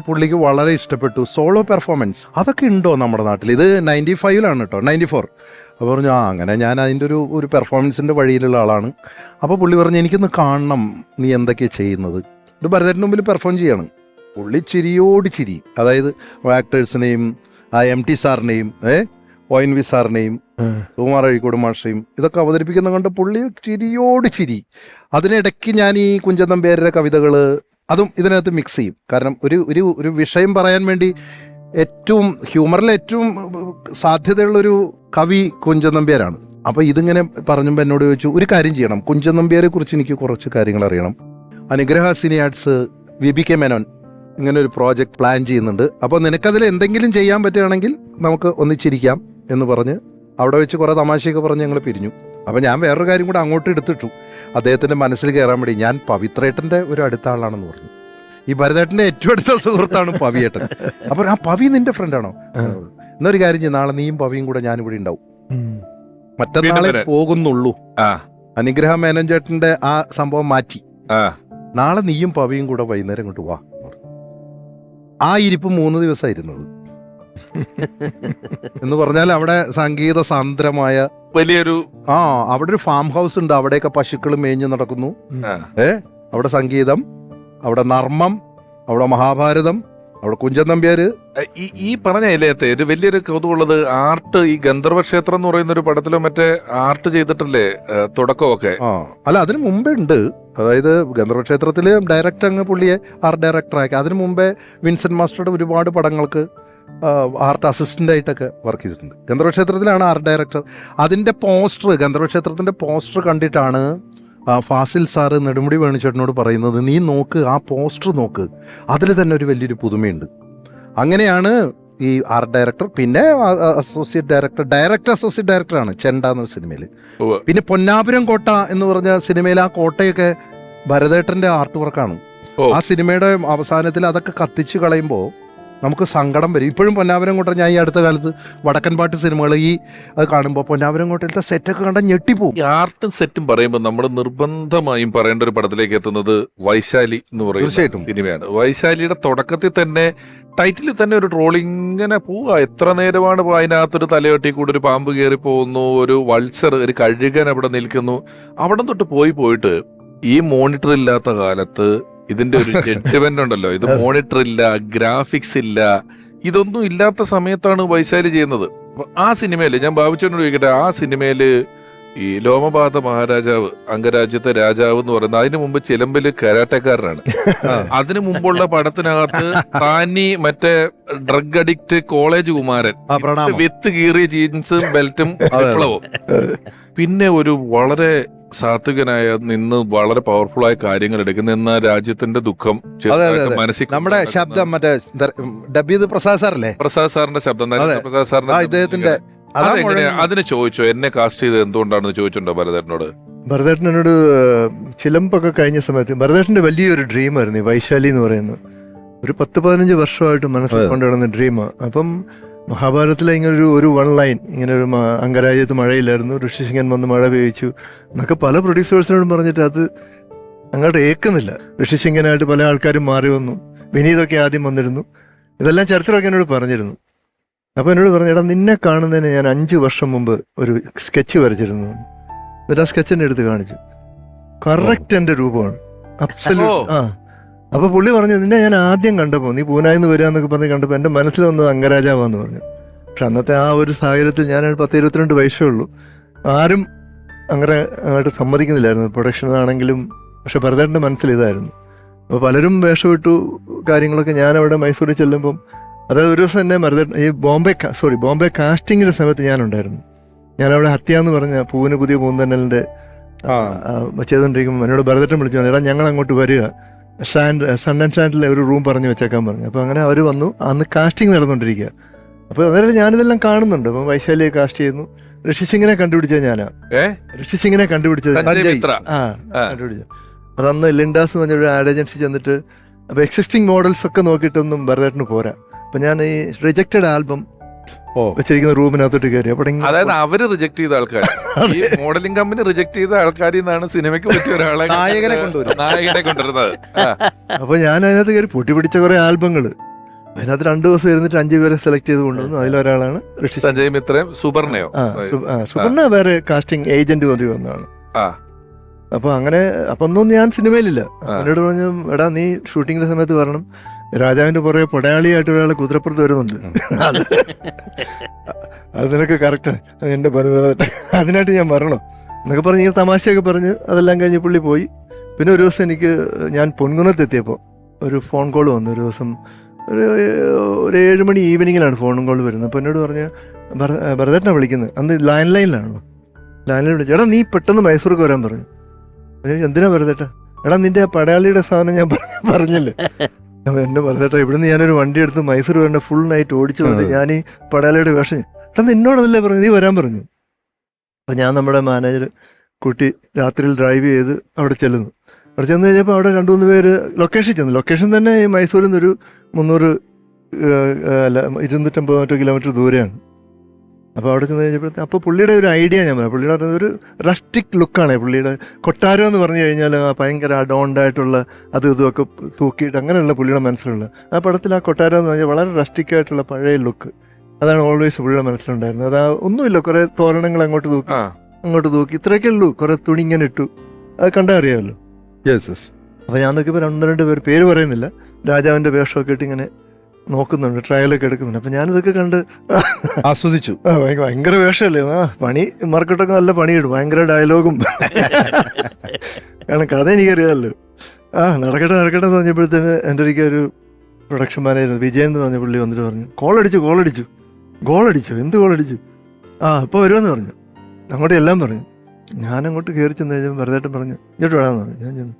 പുള്ളിക്ക് വളരെ ഇഷ്ടപ്പെട്ടു. സോളോ പെർഫോമൻസ് അതൊക്കെ ഉണ്ടോ നമ്മുടെ നാട്ടിൽ? ഇത് 95-ലാണ് കേട്ടോ, 94. അപ്പോൾ പറഞ്ഞു, അങ്ങനെ ഞാൻ അതിൻ്റെ ഒരു പെർഫോമൻസിൻ്റെ വഴിയിലുള്ള ആളാണ്. അപ്പോൾ പുള്ളി പറഞ്ഞു, എനിക്കൊന്ന് കാണണം നീ എന്തൊക്കെയാണ് ചെയ്യുന്നത്. ഇത് ഭരതേട്ടൻ്റെ മുമ്പിൽ പെർഫോം ചെയ്യാണ്. പുള്ളി ചിരിയോട് ചിരി, അതായത് ആക്ടേഴ്സിനെയും MT സാറിനെയും ONV സാറിനെയും സുകുമാർ അഴീക്കോട് മാഷയും ഇതൊക്കെ അവതരിപ്പിക്കുന്ന കണ്ട് പുള്ളി ചിരിയോട് ചിരി. അതിനിടയ്ക്ക് ഞാൻ ഈ കുഞ്ചൻ നമ്പ്യാരുടെ കവിതകൾ അതും ഇതിനകത്ത് മിക്സ് ചെയ്യും. കാരണം ഒരു വിഷയം പറയാൻ വേണ്ടി ഏറ്റവും ഹ്യൂമറിൽ ഏറ്റവും സാധ്യതയുള്ളൊരു കവി കുഞ്ചൻ നമ്പ്യാരാണ്. അപ്പോൾ ഇതിങ്ങനെ പറഞ്ഞപ്പോൾ എന്നോട് ചോദിച്ചു, ഒരു കാര്യം ചെയ്യണം, കുഞ്ചൻ നമ്പ്യാരെ കുറിച്ച് എനിക്ക് കുറച്ച് കാര്യങ്ങൾ അറിയണം. അനുഗ്രഹ സിനി ആർട്സ് VBK മേനോൻ ഇങ്ങനെ ഒരു പ്രോജക്റ്റ് പ്ലാൻ ചെയ്യുന്നുണ്ട്, അപ്പോൾ നിനക്കതിൽ എന്തെങ്കിലും ചെയ്യാൻ പറ്റുകയാണെങ്കിൽ നമുക്ക് ഒന്നിച്ചിരിക്കാം എന്ന് പറഞ്ഞ് അവിടെ വെച്ച് കുറേ തമാശയൊക്കെ പറഞ്ഞ് ഞങ്ങൾ പിരിഞ്ഞു. അപ്പോൾ ഞാൻ വേറൊരു കാര്യം കൂടെ അങ്ങോട്ട് എടുത്തിട്ടു, അദ്ദേഹത്തിൻ്റെ മനസ്സിൽ കയറാൻ വേണ്ടി. ഞാൻ പവിത്രേട്ടൻ്റെ ഒരു അടുത്ത ആളാണെന്ന് പറഞ്ഞു. ഈ ഭരതേട്ടൻ്റെ ഏറ്റവും അടുത്ത സുഹൃത്താണ് പവിയേട്ടൻ. അപ്പോൾ ആ പവി നിന്റെ ഫ്രണ്ടാണോ? എന്നൊരു കാര്യം ചെയ്യും, നാളെ നീയും പവിയും കൂടെ ഞാനിവിടെ ഉണ്ടാവും, മറ്റന്നാളെ പോകുന്നുള്ളൂ. അനുഗ്രഹ മേനോൻ ചേട്ടൻ്റെ ആ സംഭവം മാറ്റി, നാളെ നീയും പവിയും കൂടെ വൈകുന്നേരം ഇങ്ങോട്ട് വാ. ആ ഇരിപ്പ് 3 ദിവസമായിരുന്നത് എന്ന് പറഞ്ഞാൽ അവിടെ സംഗീത സാന്ദ്രമായ വലിയൊരു അവിടെ ഒരു ഫാം ഹൗസ് ഉണ്ട്, അവിടെയൊക്കെ പശുക്കൾ മേഞ്ഞു നടക്കുന്നു. അവിടെ സംഗീതം, അവിടെ നർമ്മം, അവിടെ മഹാഭാരതം, അവിടെ കുഞ്ചൻ നമ്പ്യാര്. ഈ പറഞ്ഞ ഇല്ലത്തെ ഒരു വലിയൊരു കൗതുകമുള്ളത്, ആർട്ട്, ഈ ഗന്ധർവ ക്ഷേത്രം എന്ന് പറയുന്ന ഒരു പടത്തിലോ മറ്റേ ആർട്ട് ചെയ്തിട്ടല്ലേ തുടക്കമൊക്കെ? അല്ല, അതിന് മുമ്പേ ഉണ്ട്. അതായത് ഗന്ധർവ ക്ഷേത്രത്തില് ഡയറക്റ്റ് അങ്ങ് പുള്ളിയെ ആർട്ട് ഡയറക്ടറാക്കി. അതിനു മുമ്പേ വിൻസെന്റ് മാസ്റ്ററുടെ ഒരുപാട് പടങ്ങൾക്ക് ആർട്ട് അസിസ്റ്റന്റ് ആയിട്ടൊക്കെ വർക്ക് ചെയ്തിട്ടുണ്ട്. ഗന്ധർവ ക്ഷേത്രത്തിലാണ് ആർട്ട് ഡയറക്ടർ. അതിന്റെ പോസ്റ്റർ, ഗന്ധർവ ക്ഷേത്രത്തിന്റെ പോസ്റ്റർ കണ്ടിട്ടാണ് ഫാസിൽ സാറ് നെടുമുടി വേണുചേട്ടനോട് പറയുന്നത്, നീ നോക്ക്, ആ പോസ്റ്റർ നോക്ക്, അതിൽ തന്നെ ഒരു വലിയൊരു പുതുമയുണ്ട്. അങ്ങനെയാണ് ഈ ആർട്ട് ഡയറക്ടർ. പിന്നെ അസോസിയേറ്റ് അസോസിയേറ്റ് ഡയറക്ടറാണ് ചെണ്ട എന്നൊരു സിനിമയിൽ. പിന്നെ പൊന്നാപുരം കോട്ട എന്ന് പറഞ്ഞ സിനിമയിൽ ആ കോട്ടയൊക്കെ ഭരതേട്ടന്റെ ആർട്ട് വർക്കാണ്. ആ സിനിമയുടെ അവസാനത്തിൽ അതൊക്കെ കത്തിച്ച് കളയുമ്പോൾ നമുക്ക് സങ്കടം വരും. ഇപ്പോഴും പൊന്നാപുരം കോട്ട, ഞാൻ ഈ അടുത്ത കാലത്ത് വടക്കൻ പാട്ട് സിനിമകൾ അത് കാണുമ്പോൾ പൊന്നാപുരം കോട്ടയിലത്തെ സെറ്റൊക്കെ കണ്ടാൽ ഞെട്ടിപ്പോവും. ഈ ആർട്ടും സെറ്റും പറയുമ്പോൾ നമ്മൾ നിർബന്ധമായും പറയേണ്ട ഒരു പടത്തിലേക്ക് എത്തുന്നത് വൈശാലി എന്ന് പറയുന്ന സിനിമയാണ്. വൈശാലിയുടെ തുടക്കത്തിൽ തന്നെ ടൈറ്റിൽ തന്നെ ഒരു ട്രോളിങ്ങനെ പോവാ, എത്ര നേരമാണ് അതിനകത്തൊരു തലയൊട്ടി കൂടെ ഒരു പാമ്പ് കയറി പോകുന്നു, ഒരു വൾച്ചർ, ഒരു കഴുകൻ അവിടെ നിൽക്കുന്നു. അവിടെ തൊട്ട് പോയിട്ട് ഈ മോണിറ്റർ ഇല്ലാത്ത കാലത്ത് ഇതിന്റെ ഒരു ജഡ്ജ്മെന്റ് ഉണ്ടല്ലോ, ഇത് മോണിറ്റർ ഇല്ല, ഗ്രാഫിക്സ് ഇല്ല, ഇതൊന്നും ഇല്ലാത്ത സമയത്താണ് വൈശാലി ചെയ്യുന്നത്. ആ സിനിമയില് ഞാൻ ഭാവിച്ചോണ്ട് ചോദിക്കട്ടെ, ആ സിനിമയില് ഈ ലോമപാത മഹാരാജാവ്, അംഗരാജ്യത്തെ രാജാവ് എന്ന് പറയുന്നത്, അതിനു മുമ്പ് ചിലമ്പില് കരാട്ടക്കാരനാണ്. അതിനു മുമ്പുള്ള പടത്തിനകത്ത് താനി മറ്റേ ഡ്രഗ് അഡിക്റ്റ് കോളേജ് കുമാരൻ, വിത്ത് കീറിയ ജീൻസും ബെൽറ്റും വിപ്ലവും. പിന്നെ ഒരു വളരെ സാത്വികനായ നിന്ന് വളരെ പവർഫുൾ ആയ കാര്യങ്ങൾ എടുക്കുന്ന എന്നാൽ രാജ്യത്തിന്റെ ദുഃഖം മനസ്സിൽ നമ്മുടെ ശബ്ദം മറ്റേ ഡബ് ചെയ്ത് പ്രസാദ് സാറല്ലേ, പ്രസാദ് സാറിന്റെ ശബ്ദം, പ്രസാദ് സാറിന്റെ ഇദ്ദേഹത്തിന്റെ അതിനെ ചോദിച്ചോ, എന്നെ കാസ്റ്റ് ചെയ്ത് എന്തുകൊണ്ടാണെന്ന് ചോദിച്ചിട്ടുണ്ടോ ഭരതേട്ടനോട്? ഭരതേട്ടനോട് ചിലമ്പൊക്കെ കഴിഞ്ഞ സമയത്ത് ഭരതേട്ടന്റെ വലിയൊരു ഡ്രീമായിരുന്നു ഈ വൈശാലി എന്ന് പറയുന്നത്. ഒരു 10-15 വർഷമായിട്ട് മനസ്സിൽ കൊണ്ടുവരുന്ന ഡ്രീമാണ്. അപ്പം മഹാഭാരതത്തിലെ ഇങ്ങനെ ഒരു വൺ ലൈൻ, ഇങ്ങനെ ഒരു അംഗരാജ്യത്ത് മഴയില്ലായിരുന്നു, ഋഷിസിംഗൻ വന്ന് മഴ പെയ്ച്ചു എന്നൊക്കെ പല പ്രൊഡ്യൂസേഴ്സിനോടും പറഞ്ഞിട്ട് അത് അങ്ങോട്ട് ഏക്കുന്നില്ല. ഋഷിസിംഗനായിട്ട് പല ആൾക്കാരും മാറി വന്നു, വിനീതൊക്കെ ആദ്യം വന്നിരുന്നു, ഇതെല്ലാം ചരിത്രമൊക്കെ എന്നോട് പറഞ്ഞിരുന്നു. അപ്പോൾ എന്നോട് പറഞ്ഞു, എടാ നിന്നെ കാണുന്നതിന് ഞാൻ 5 വർഷം മുമ്പ് ഒരു സ്കെച്ച് വരച്ചിരുന്നു. എന്നിട്ട് ആ സ്കെച്ച് എന്നെ എടുത്ത് കാണിച്ചു. കറക്റ്റ് എൻ്റെ രൂപമാണ്, അബ്സല്യൂട്ട്. ആ അപ്പോൾ പുള്ളി പറഞ്ഞു, നിന്നെ ഞാൻ ആദ്യം കണ്ടപ്പോൾ നീ പൂനായിന്ന് വരിക എന്നൊക്കെ പറഞ്ഞ് കണ്ടപ്പോൾ എൻ്റെ മനസ്സിൽ വന്നത് അംഗരാജാവാന്ന് പറഞ്ഞു. പക്ഷെ അന്നത്തെ ആ ഒരു സാഹചര്യത്തിൽ ഞാൻ 10-22 വയസ്സേ ഉള്ളൂ. ആരും അങ്ങനെ അങ്ങോട്ട് സമ്മതിക്കുന്നില്ലായിരുന്നു, പ്രൊഡക്ഷനാണെങ്കിലും. പക്ഷെ ഭരതേട്ടൻ്റെ മനസ്സിൽ ഇതായിരുന്നു. അപ്പോൾ പലരും വേഷമിട്ടു കാര്യങ്ങളൊക്കെ. ഞാനവിടെ മൈസൂരിൽ ചെല്ലുമ്പം, അതായത് ഒരു ദിവസം എന്നെ ഭരതേട്ടൻ ഈ ബോംബെ കാസ്റ്റിങ്ങിൻ്റെ സമയത്ത് ഞാനുണ്ടായിരുന്നു. ഞാനവിടെ ഹത്യ എന്ന് പറഞ്ഞ പൂവിന് പുതിയ പൂന്തന്നലിൻ്റെ ചെയ്തുകൊണ്ടിരിക്കുമ്പോൾ എന്നോട് ഭരതേട്ടൻ വിളിച്ചു പറഞ്ഞു, എടാ ഞങ്ങൾ അങ്ങോട്ട് വരിക, സൺ ആൻഡ് സ്റ്റാൻഡിലെ ഒരു റൂം പറഞ്ഞു വെച്ചേക്കാൻ പറഞ്ഞു. അപ്പോൾ അങ്ങനെ അവർ വന്നു. അന്ന് കാസ്റ്റിംഗ് നടന്നുകൊണ്ടിരിക്കുക. അപ്പോൾ അന്നേരം ഞാനിതെല്ലാം കാണുന്നുണ്ട്. അപ്പം വൈശാലിയെ കാസ്റ്റ് ചെയ്യുന്നു. ഋഷിസിംഗിനെ കണ്ടുപിടിച്ചത് ഞാനാ. ഋഷിസിംഗിനെ കണ്ടുപിടിച്ചത് കണ്ടുപിടിച്ചത് അതന്ന് ലിൻഡാസ് എന്ന് പറഞ്ഞൊരു ആഡ് ഏജൻസി ചെന്നിട്ട്, അപ്പോൾ എക്സിസ്റ്റിംഗ് മോഡൽസ് ഒക്കെ നോക്കിയിട്ടൊന്നും ഭരതേട്ടന് പോരാ. അപ്പം ഞാൻ ഈ റിജക്റ്റഡ് ആൽബം വെച്ചിരിക്കുന്ന റൂമിനകത്തോട്ട് കയറി. അപ്പോൾ അതായത് അവര് റിജക്ട് ചെയ്ത ആൾക്കാർ, ഈ മോഡലിംഗ് കമ്പനി റിജക്ട് ചെയ്ത ആൾക്കാരിൽ നിന്നാണ് സിനിമയ്ക്ക് പറ്റിയ ഒരാളെ നായകനെ കൊണ്ടുവരുന്നത്. അപ്പൊ ഞാൻ അതിനകത്ത് കയറി പൊട്ടി പിടിച്ച കുറെ ആൽബങ്ങള്, അതിനകത്ത് 2 ദിവസം ഇരുന്നിട്ട് 5 പേരെ സെലക്ട് ചെയ്ത് കൊണ്ടുവന്നു. അതിലൊരാളാണ് ഋഷി സഞ്ജയ് മിത്രയും സുപർണയോ. സുപർണ വേറെ കാസ്റ്റിംഗ് ഏജന്റ് വഴി വന്നതാണ്. അപ്പൊ അങ്ങനെ അപ്പൊ ഒന്നും ഞാൻ സിനിമയിലില്ല. എന്നോട് പറഞ്ഞു, എടാ നീ ഷൂട്ടിങ്ങിന്റെ സമയത്ത് വരണം, രാജാവിന്റെ പുറകെ പടയാളിയായിട്ട് ഒരാൾ കുതിരപ്പുറത്ത് വരുന്നുണ്ട്, അത് നിനക്ക് കറക്റ്റ് എന്റെ അതിനായിട്ട് ഞാൻ വരണം എന്നൊക്കെ പറഞ്ഞ് ഇങ്ങനെ തമാശയൊക്കെ പറഞ്ഞ് അതെല്ലാം കഴിഞ്ഞ് പുള്ളി പോയി. പിന്നെ ഒരു ദിവസം ഞാൻ പൊൻകുന്നത്തെത്തിയപ്പോൾ ഒരു ഫോൺ കോൾ വന്നു. ഒരു ദിവസം ഒരു 7 മണി ഈവനിങ്ങിലാണ് ഫോൺ കോൾ വരുന്നത്. അപ്പോൾ എന്നോട് പറഞ്ഞ്, ഭരതേട്ടനെ വിളിക്കുന്നത്. അന്ന് ലാൻഡ് ലൈനിലാണല്ലോ. ലാൻഡ് ലൈൻ വിളിച്ചു, എടാ നീ പെട്ടെന്ന് മൈസൂർക്ക് വരാൻ പറഞ്ഞു. എന്തിനാ ഭരതേട്ട? എടാ നിന്റെ ആ പടയാളിയുടെ സാധനം ഞാൻ പറഞ്ഞില്ലേ. എന്നെ ഭരതേട്ട, ഇവിടുന്ന് ഞാനൊരു വണ്ടി എടുത്ത് മൈസൂർ വരേണ്ട ഫുൾ നൈറ്റ് ഓടിച്ചു വന്നിട്ട് ഞാൻ ഈ പടയാളിയുടെ വേഷം. എടാ നിന്നോടല്ലേ പറഞ്ഞു, നീ വരാൻ പറഞ്ഞു. അപ്പം ഞാൻ നമ്മുടെ മാനേജർ കൂട്ടി രാത്രിയിൽ ഡ്രൈവ് ചെയ്ത് അവിടെ ചെല്ലുന്നു. അവിടെ ചെന്ന് കഴിഞ്ഞപ്പോൾ അവിടെ 2-3 പേര് ലൊക്കേഷൻ ചെന്നു. ലൊക്കേഷൻ തന്നെ ഈ മൈസൂരിൽ നിന്നൊരു 250 കിലോമീറ്റർ ദൂരെയാണ്. അപ്പോൾ അവിടെ ചെന്ന് കഴിഞ്ഞപ്പോഴത്തെ അപ്പോൾ പുള്ളിയുടെ ഒരു ഐഡിയ ഞാൻ പറയാം. പുള്ളിയുടെ പറഞ്ഞത് ഒരു റസ്റ്റിക് ലുക്കാണ് പുള്ളിയുടെ. കൊട്ടാരം എന്ന് പറഞ്ഞു കഴിഞ്ഞാൽ ഭയങ്കര അഡോണ്ടായിട്ടുള്ള അതും ഇതുമൊക്കെ തൂക്കിയിട്ട് അങ്ങനെയുള്ള പുള്ളിയുടെ മനസ്സിലുള്ള ആ പടത്തിൽ ആ കൊട്ടാരം എന്ന് പറഞ്ഞാൽ വളരെ റസ്റ്റിക്കായിട്ടുള്ള പഴയ ലുക്ക്. അതാണ് ഓൾവേസ് പുള്ളിയുടെ മനസ്സിലുണ്ടായിരുന്നത്. അത് ഒന്നുമില്ല, കുറേ തോരണങ്ങൾ അങ്ങോട്ട് തൂക്കി ഇത്രയൊക്കെ ഉള്ളൂ. കുറേ തുണി ഇങ്ങനെ ഇട്ടു, അത് കണ്ടാൽ അറിയാമല്ലോ. അപ്പോൾ ഞാൻ നോക്കിയപ്പോൾ 1-2 പേര്, പേര് പറയുന്നില്ല, രാജാവിൻ്റെ വേഷമൊക്കെ ഇട്ട് ഇങ്ങനെ നോക്കുന്നുണ്ട്, ട്രയലൊക്കെ എടുക്കുന്നുണ്ട്. അപ്പം ഞാനിതൊക്കെ കണ്ട് ആസ്വദിച്ചു. ഭയങ്കര വേഷമല്ലേ, പണി മാർക്കറ്റൊക്കെ നല്ല പണിയിടും, ഭയങ്കര ഡയലോഗും. കാരണം കഥ എനിക്കറിയാമല്ലോ. നടക്കട്ടെ എന്ന് പറഞ്ഞപ്പോഴത്തേന് എൻ്റെ ഒരു പ്രൊഡക്ഷൻ മാനേജർ വിജയൻ എന്ന് പറഞ്ഞ പുള്ളി വന്നിട്ട് പറഞ്ഞു, ഗോളടിച്ചു. എന്ത് ഗോളടിച്ചു? ഇപ്പോൾ വരുമെന്ന് പറഞ്ഞു. അങ്ങോട്ട് എല്ലാം പറഞ്ഞു. ഞാനങ്ങോട്ട് കയറി ചെന്ന് കഴിഞ്ഞപ്പോൾ ഭരതേട്ടൻ പറഞ്ഞു, ഇങ്ങോട്ട് വേണമെന്ന് പറഞ്ഞു. ഞാൻ ചെന്നു,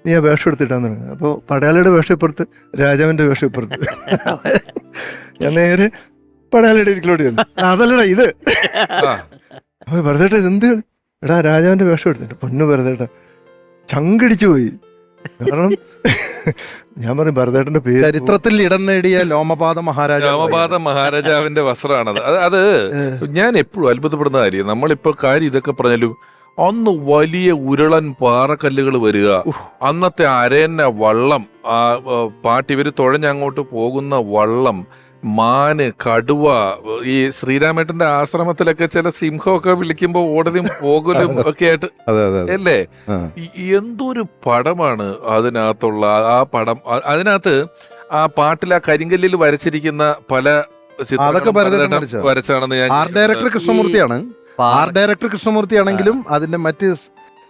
നീ ആ വേഷം എടുത്തിട്ടാന്ന് പറഞ്ഞു. അപ്പോൾ പടയാളിയുടെ വേഷം ഇപ്പുറത്ത്, രാജാവിൻ്റെ വേഷം ഇപ്പുറത്ത്. ഞാൻ നേരെ പടയാളിയുടെ ഇരിക്കലോട്ട് ചെന്നു. അതല്ലടാ ഇത്. അപ്പോൾ ഭരതേട്ട എന്ത്? എടാ രാജാവിൻ്റെ വേഷം എടുത്തിട്ട്. പൊന്നു ഭരതേട്ട ചങ്കടിച്ചു പോയി. കാരണം ഞാൻ പറഞ്ഞു, ഭരതേട്ടന്റെ പേര് ചരിത്രത്തിൽ ഇടം നേടിയ ലോമപാത മഹാരാജാവിന്റെ വസ്ത്രമാണത്. അത് ഞാൻ എപ്പോഴും അത്ഭുതപ്പെടുന്ന കാര്യം. നമ്മളിപ്പോ കാര്യം ഇതൊക്കെ പറഞ്ഞാലും അന്ന് വലിയ ഉരുളൻ പാറക്കല്ലുകൾ വരിക, അന്നത്തെ അരയന്ന വള്ളം, ഇവര് തുഴഞ്ഞങ്ങോട്ട് പോകുന്ന വള്ളം, മാന്, കടുവ, ഈ ശ്രീരാമേട്ടന്റെ ആശ്രമത്തിലൊക്കെ ചില സിംഹമൊക്കെ വിളിക്കുമ്പോ ഓടലും പോകലും ഒക്കെ ആയിട്ട് അല്ലേ. എന്തൊരു പടമാണ് അതിനകത്തുള്ള ആ പടം. അതിനകത്ത് ആ പാട്ടിൽ ആ കരിങ്കല്ലിൽ വരച്ചിരിക്കുന്ന പല വരച്ചാണെന്ന് ഞാൻ. ആർട്ട് ഡയറക്ടർ കൃഷ്ണമൂർത്തി ആണെങ്കിലും അതിന്റെ മറ്റ്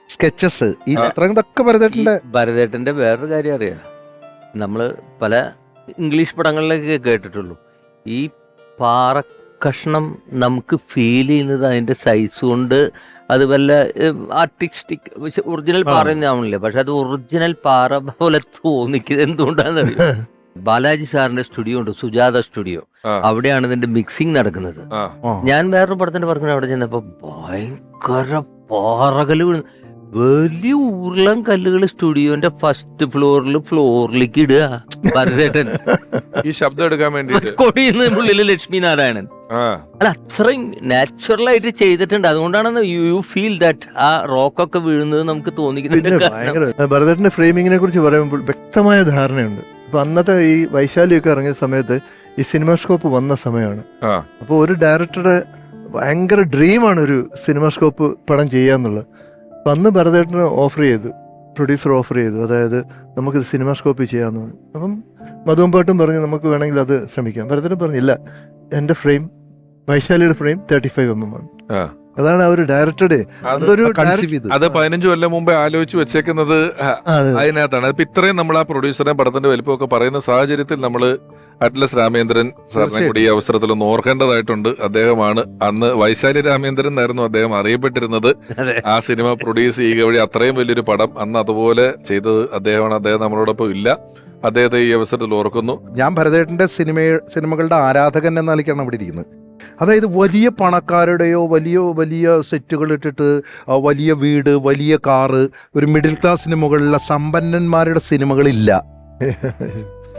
സ്കെച്ചസ്, ഈ ചിത്രങ്ങളൊക്കെ ഭരതേട്ടന്റെ വേറൊരു കാര്യം അറിയാം. നമ്മള് പല ഇംഗ്ലീഷ് പടങ്ങളിലൊക്കെ കേട്ടിട്ടുള്ളൂ, ഈ കഷ്ണം നമുക്ക് ഫീൽ ചെയ്യുന്നത് അതിന്റെ സൈസ് കൊണ്ട്, അത് വല്ല ആർട്ടിസ്റ്റിക് ഒറിജിനൽ പാറയൊന്നുമില്ല, പക്ഷെ അത് ഒറിജിനൽ പാറ പോലെ തോന്നിക്കുന്നത് എന്തുകൊണ്ടാണെന്നറിയോ? ബാലാജി സാറിന്റെ സ്റ്റുഡിയോ ഉണ്ട്, സുജാത സ്റ്റുഡിയോ. അവിടെയാണ് ഇതിന്റെ മിക്സിംഗ് നടക്കുന്നത്. ഞാൻ വേറൊരു പടത്തിന്റെ വർക്കിന് അവിടെ ചെന്നപ്പോ ഭയങ്കര പാറകല് വീണ്, വലിയ ഉരുളൻ കല്ലുകൾ സ്റ്റുഡിയോന്റെ ഫസ്റ്റ് ഫ്ലോറിലേക്ക് ഇടുക ഭരതേട്ടൻ, ഈ ശബ്ദം എടുക്കാൻ വേണ്ടി കൊടിയുന്ന ഉള്ളില് ലക്ഷ്മി നാരായണൻ. അല്ല, അത്രയും നാച്ചുറൽ ആയിട്ട് ചെയ്തിട്ടുണ്ട്. അതുകൊണ്ടാണ് യു ഫീൽ ദാറ്റ് ആ റോക്കൊക്കെ വീഴുന്നത് നമുക്ക് തോന്നിക്കുന്നത്. ഭരതേട്ടന്റെ ഫ്രെയിമിങ്ങിനെ കുറിച്ച് പറയുമ്പോൾ വ്യക്തമായ ധാരണയുണ്ട്. ഇപ്പൊ അന്നത്തെ ഈ വൈശാലിയൊക്കെ ഇറങ്ങിയ സമയത്ത് ഈ സിനിമാസ്കോപ്പ് വന്ന സമയമാണ്. അപ്പോൾ ഒരു ഡയറക്ടറുടെ ഭയങ്കര ഡ്രീമാണ് ഒരു സിനിമാസ്കോപ്പ് പടം ചെയ്യാന്നുള്ളത്. അപ്പം അന്ന് ഭരതേട്ടന് ഓഫർ ചെയ്തു, പ്രൊഡ്യൂസർ ഓഫർ ചെയ്തു, അതായത് നമുക്ക് സിനിമാസ്കോപ്പ് ചെയ്യാമെന്ന് പറഞ്ഞു. അപ്പം മധുവമ്പാട്ടും പറഞ്ഞു നമുക്ക് വേണമെങ്കിൽ അത് ശ്രമിക്കാം. ഭരതേട്ടൻ പറഞ്ഞില്ല, എൻ്റെ ഫ്രെയിം വൈശാലിയുടെ ഫ്രെയിം 35mm ആണ്. അതാണ് ആ ഒരു ഡയറക്ടറുടെ അതൊരു അത് 15 കൊല്ലം മുമ്പേ ആലോചിച്ച് വെച്ചേക്കുന്നത് അതിനകത്താണ്. അപ്പൊ ഇത്രയും നമ്മൾ ആ പ്രൊഡ്യൂസറെ പടത്തിന്റെ വലിപ്പമൊക്കെ പറയുന്ന സാഹചര്യത്തിൽ നമ്മൾ അറ്റ്ലസ് രാമേന്ദ്രൻ സാറിനെ കൂടി ഈ അവസരത്തിൽ ഒന്ന് ഓർക്കേണ്ടതായിട്ടുണ്ട്. അദ്ദേഹമാണ് അന്ന് വൈശാലി രാമേന്ദ്രൻ എന്നായിരുന്നു അദ്ദേഹം അറിയപ്പെട്ടിരുന്നത്. ആ സിനിമ പ്രൊഡ്യൂസ് ചെയ്യുക വഴി അത്രയും വലിയൊരു പടം അന്ന് അതുപോലെ ചെയ്തത് അദ്ദേഹമാണ്. അദ്ദേഹം നമ്മളോടൊപ്പം ഇല്ല, അദ്ദേഹത്തെ ഈ അവസരത്തിൽ ഓർക്കുന്നു. ഞാൻ ഭരതേട്ടന്റെ സിനിമകളുടെ ആരാധകൻ എന്ന നിലയ്ക്കാണ് അവിടെ ഇരിക്കുന്നത്. അതായത് വലിയ പണക്കാരുടെയോ വലിയ വലിയ സെറ്റുകൾ ഇട്ടിട്ട് വലിയ വീട്, വലിയ കാറ്, ഒരു മിഡിൽ ക്ലാസ്സിന് മുകളിലുള്ള സമ്പന്നന്മാരുടെ സിനിമകളില്ല.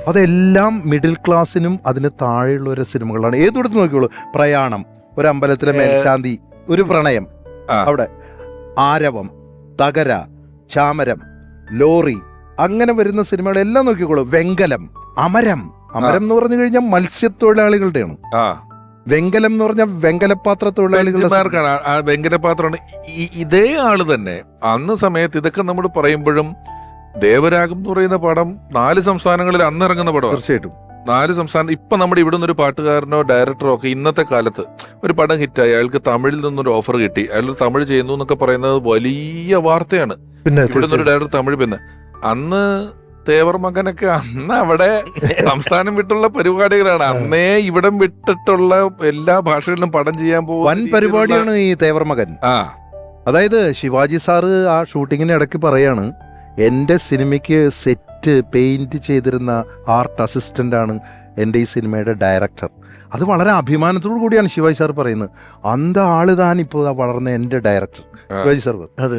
അതെല്ലാം മിഡിൽ ക്ലാസ്സിനും അതിന് താഴെയുള്ള ഒരു സിനിമകളാണ്. ഏതെടുത്ത് നോക്കിയോളൂ, പ്രയാണം, ഒരു അമ്പലത്തിലെ മേൽശാന്തി, ഒരു പ്രണയം, അവിടെ ആരവം, തകര, ചാമരം, ലോറി, അങ്ങനെ വരുന്ന സിനിമകളെല്ലാം നോക്കിക്കോളൂ. വെങ്കലം, അമരം എന്ന് പറഞ്ഞു കഴിഞ്ഞാൽ മത്സ്യത്തൊഴിലാളികളുടെയാണ്. വെങ്കലം എന്ന് പറഞ്ഞാൽ വെങ്കലപാത്ര തൊഴിലാളികളുടെ വെങ്കലപാത്രമാണ്. ഇതേ ആള് തന്നെ അന്ന് സമയത്ത് ഇതൊക്കെ നമ്മൾ പറയുമ്പോഴും ദേവരാഗം എന്ന് പറയുന്ന പടം 4 സംസ്ഥാനങ്ങളിൽ അന്ന് ഇറങ്ങുന്ന പടം. തീർച്ചയായിട്ടും 4 സംസ്ഥാനം. ഇപ്പൊ നമ്മുടെ ഇവിടെ നിന്നൊരു പാട്ടുകാരനോ ഡയറക്ടറോ ഒക്കെ ഇന്നത്തെ കാലത്ത് ഒരു പടം ഹിറ്റായി, അയാൾക്ക് തമിഴിൽ നിന്നൊരു ഓഫർ കിട്ടി, അയാൾ തമിഴ് ചെയ്യുന്നു എന്നൊക്കെ പറയുന്നത് വലിയ വാർത്തയാണ്. ഇവിടെ നിന്നൊരു ഡയറക്ടർ തമിഴ്. പിന്നെ അന്ന് തേവർ മകനൊക്കെ അന്ന് അവിടെ സംസ്ഥാനം വിട്ടുള്ള പരിപാടികളാണ്. അന്നേ ഇവിടം വിട്ടിട്ടുള്ള എല്ലാ ഭാഷകളിലും പടം ചെയ്യാൻ പോകും. വൻ പരിപാടിയാണ് ഈ തേവർ മകൻ. അതായത് ശിവാജി സാറ് ആ ഷൂട്ടിങ്ങിന് ഇടയ്ക്ക് പറയാണ്, എൻ്റെ സിനിമയ്ക്ക് സെറ്റ് പെയിന്റ് ചെയ്തിരുന്ന ആർട്ട് അസിസ്റ്റന്റ് ആണ് എൻ്റെ ഈ സിനിമയുടെ ഡയറക്ടർ. അത് വളരെ അഭിമാനത്തോടു കൂടിയാണ് ശിവാജി സാർ പറയുന്നത്. അന്ത ആള് താൻ ഇപ്പോൾ വളർന്ന എൻ്റെ ഡയറക്ടർ ശിവാജി സാർ. അത്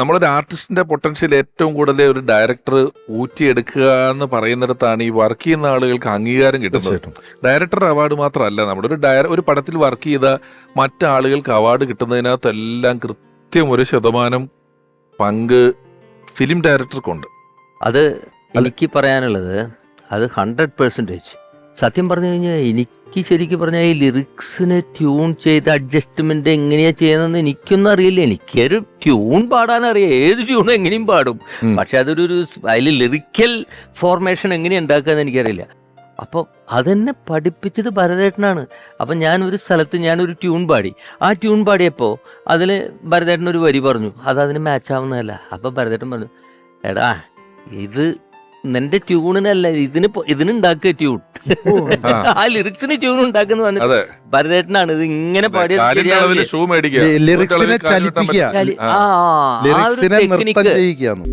നമ്മളൊരു ആർട്ടിസ്റ്റിന്റെ പൊട്ടൻഷ്യൽ ഏറ്റവും കൂടുതൽ ഒരു ഡയറക്ടർ ഊറ്റിയെടുക്കുക എന്ന് പറയുന്നിടത്താണ് ഈ വർക്ക് ചെയ്യുന്ന ആളുകൾക്ക് അംഗീകാരം കിട്ടുന്നത്. ഡയറക്ടർ അവാർഡ് മാത്രമല്ല, നമ്മുടെ ഒരു പടത്തിൽ വർക്ക് ചെയ്ത മറ്റാളുകൾക്ക് അവാർഡ് കിട്ടുന്നതിനകത്തെല്ലാം കൃത്യം 1% പങ്ക് ഫിലിം ഡയറക്ടർക്കുണ്ട്. അത് എനിക്ക് പറയാനുള്ളത് അത് 100%. സത്യം പറഞ്ഞു കഴിഞ്ഞാൽ എനിക്ക് ശരിക്കും പറഞ്ഞാൽ ഈ ലിറിക്സിനെ ട്യൂൺ ചെയ്ത് അഡ്ജസ്റ്റ്മെന്റ് എങ്ങനെയാ ചെയ്യുന്നതെന്ന് എനിക്കൊന്നും അറിയില്ല. എനിക്കൊരു ട്യൂൺ പാടാനറിയാം, ഏത് ട്യൂണും എങ്ങനെയും പാടും, പക്ഷെ അതൊരു അതിൽ ലിറിക്കൽ ഫോർമേഷൻ എങ്ങനെ ഉണ്ടാക്കാന്ന് എനിക്കറിയില്ല. അപ്പോൾ അതെന്നെ പഠിപ്പിച്ചത് ഭരതേട്ടനാണ്. അപ്പം ഞാനൊരു സ്ഥലത്ത് ഞാനൊരു ട്യൂൺ പാടി, ആ ട്യൂൺ പാടിയപ്പോൾ അതിൽ ഭരതേട്ടനൊരു വരി പറഞ്ഞു, അതിന് മാച്ച് ആവുന്നതല്ല. അപ്പം ഭരതേട്ടൻ പറഞ്ഞു, എടാ ഇത് നിന്റെ ട്യൂണിനല്ല, ഇതിനുണ്ടാക്കുക ട്യൂൺ, ആ ലിറിക്സിന് ട്യൂൺ ഉണ്ടാക്കുന്ന പറഞ്ഞു ഭരതേട്ടനാണ്. ഇത് ഇങ്ങനെ പാടിയത് ലിറിക്സിനെ ചലിപ്പിക്കുക, ലിറിക്സിനെ നൃത്തം ചെയ്യിക്കുകയാണ്.